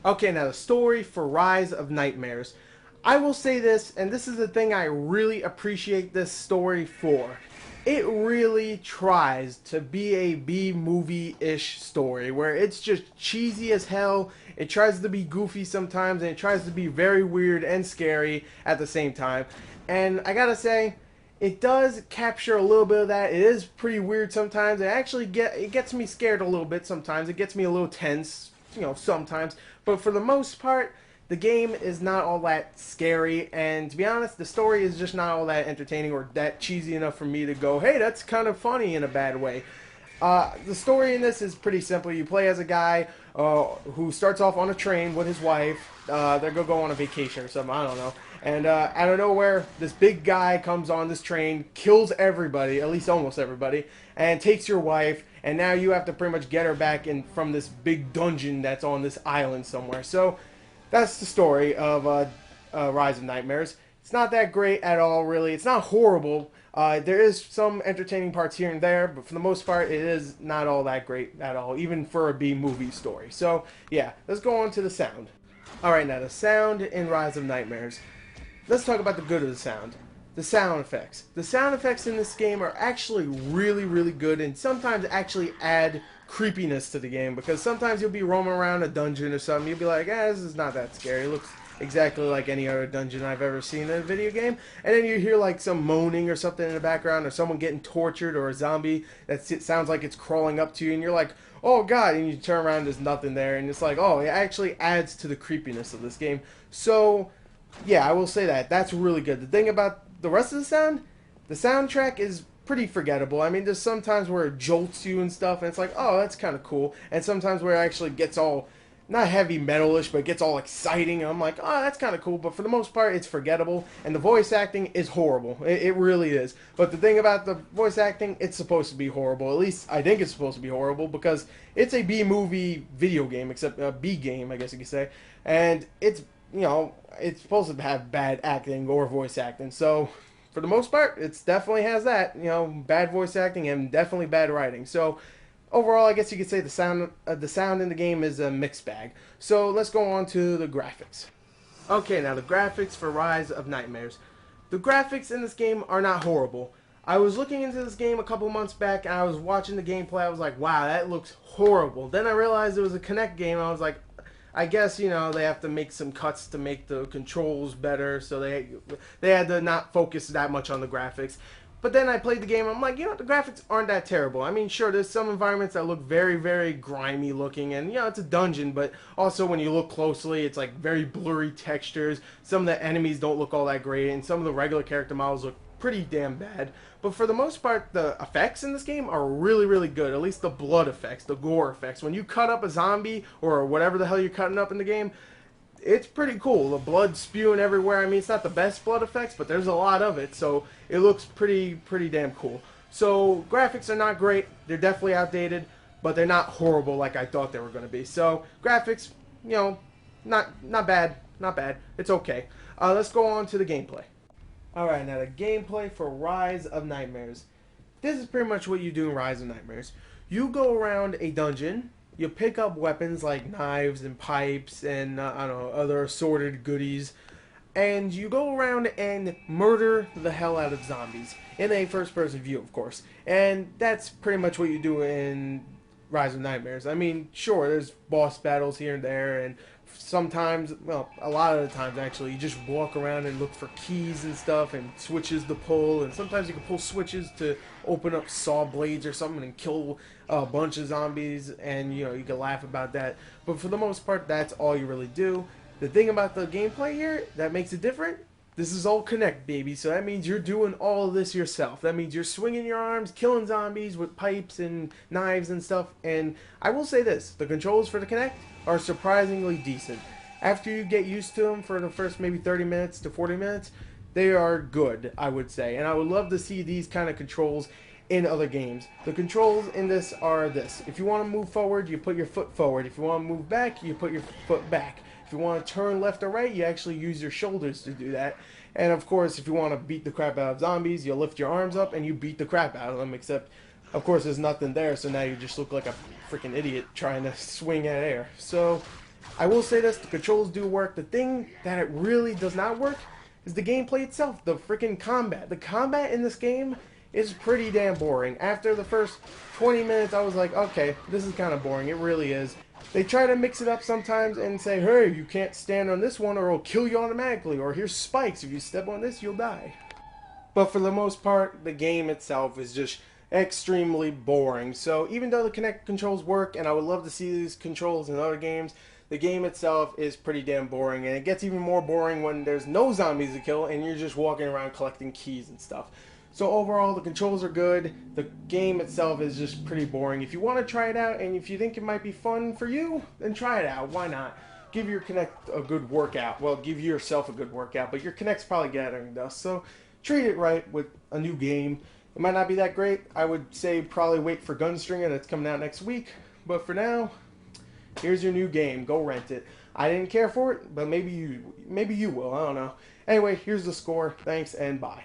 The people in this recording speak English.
Okay, now the story for Rise of Nightmares. I will say this, and this is the thing I really appreciate this story for. It really tries to be a B movie-ish story where it's just cheesy as hell. It tries to be goofy sometimes, and it tries to be very weird and scary at the same time. And I gotta say, it does capture a little bit of that. It is pretty weird sometimes. It gets me scared a little bit sometimes. It gets me a little tense, sometimes. But for the most part, the game is not all that scary, and to be honest, the story is just not all that entertaining or that cheesy enough for me to go, hey, that's kind of funny in a bad way. The story in this is pretty simple. You play as a guy who starts off on a train with his wife. They're going to go on a vacation or something, I don't know. And out of nowhere, this big guy comes on this train, kills everybody, at least almost everybody, and takes your wife, and now you have to pretty much get her back in from this big dungeon that's on this island somewhere. So that's the story of Rise of Nightmares. It's not that great at all, really. It's not horrible. There is some entertaining parts here and there, but for the most part, it is not all that great at all, even for a B-movie story. So, yeah, let's go on to the sound. Alright, now the sound in Rise of Nightmares. Let's talk about the good of the sound. The sound effects. The sound effects in this game are actually really, really good and sometimes actually add creepiness to the game because sometimes you'll be roaming around a dungeon or something. You'll be like, this is not that scary. It looks exactly like any other dungeon I've ever seen in a video game. And then you hear like some moaning or something in the background or someone getting tortured or a zombie that sounds like it's crawling up to you and you're like, oh god, and you turn around, there's nothing there. And it's like, oh, it actually adds to the creepiness of this game. So yeah, I will say that. That's really good. The thing about the rest of the soundtrack is pretty forgettable. I mean, there's sometimes where it jolts you and stuff, and it's like, oh, that's kind of cool. And sometimes where it actually gets all, not heavy metalish, but it gets all exciting. And I'm like, oh, that's kind of cool. But for the most part, it's forgettable. And the voice acting is horrible. It really is. But the thing about the voice acting, it's supposed to be horrible. At least I think it's supposed to be horrible because it's a B-movie video game, except a B game, I guess you could say. And it's it's supposed to have bad acting or voice acting. So, for the most part, it definitely has that. Bad voice acting and definitely bad writing. So, overall, I guess you could say the sound in the game is a mixed bag. So, let's go on to the graphics. Okay, now the graphics for Rise of Nightmares. The graphics in this game are not horrible. I was looking into this game a couple months back and I was watching the gameplay. I was like, wow, that looks horrible. Then I realized it was a Kinect game. I was like, I guess, they have to make some cuts to make the controls better, so they had to not focus that much on the graphics. But then I played the game, I'm like, the graphics aren't that terrible. I mean, sure, there's some environments that look very, very grimy looking, and, it's a dungeon, but also when you look closely, it's like very blurry textures. Some of the enemies don't look all that great, and some of the regular character models look pretty damn bad. But for the most part, the effects in this game are really, really good. At least the blood effects, the gore effects. When you cut up a zombie or whatever the hell you're cutting up in the game, it's pretty cool. The blood spewing everywhere. I mean, it's not the best blood effects, but there's a lot of it, so it looks pretty damn cool. So graphics are not great. They're definitely outdated, but they're not horrible like I thought they were going to be. So graphics, not bad. It's okay. Let's go on to the gameplay. Alright, now the gameplay for Rise of Nightmares. This is pretty much what you do in Rise of Nightmares. You go around a dungeon, you pick up weapons like knives and pipes and, other assorted goodies, and you go around and murder the hell out of zombies. In a first-person view, of course. And that's pretty much what you do in Rise of Nightmares. I mean, sure, there's boss battles here and there, and sometimes, well, a lot of the times actually, you just walk around and look for keys and stuff and switches to pull, and sometimes you can pull switches to open up saw blades or something and kill a bunch of zombies, and you can laugh about that. But for the most part, that's all you really do. The thing about the gameplay here that makes it different, this is all Kinect, baby, so that means you're doing all of this yourself. That means you're swinging your arms, killing zombies with pipes and knives and stuff, and I will say this, the controls for the Kinect are surprisingly decent. After you get used to them for the first maybe 30 minutes to 40 minutes, they are good, I would say, and I would love to see these kind of controls in other games. The controls in this are this. If you want to move forward, you put your foot forward. If you want to move back, you put your foot back. If you want to turn left or right, you actually use your shoulders to do that. And of course, if you want to beat the crap out of zombies, you lift your arms up and you beat the crap out of them, except, of course, there's nothing there, so now you just look like a freaking idiot trying to swing at air. So, I will say this, the controls do work. The thing that it really does not work is the gameplay itself, the freaking combat. The combat in this game is pretty damn boring. After the first 20 minutes, I was like, okay, this is kind of boring. It really is. They try to mix it up sometimes and say, hey, you can't stand on this one or it'll kill you automatically, or here's spikes. If you step on this, you'll die. But for the most part, the game itself is just extremely boring. So even though the Kinect controls work, and I would love to see these controls in other games, the game itself is pretty damn boring. And it gets even more boring when there's no zombies to kill and you're just walking around collecting keys and stuff. So overall, the controls are good. The game itself is just pretty boring. If you want to try it out and if you think it might be fun for you, then try it out. Why not? Give your Kinect a good workout. Well, give yourself a good workout, but your Kinect's probably gathering dust. So treat it right with a new game. It might not be that great. I would say probably wait for Gunstringer that's coming out next week. But for now, here's your new game. Go rent it. I didn't care for it, but maybe you will. I don't know. Anyway, here's the score. Thanks and bye.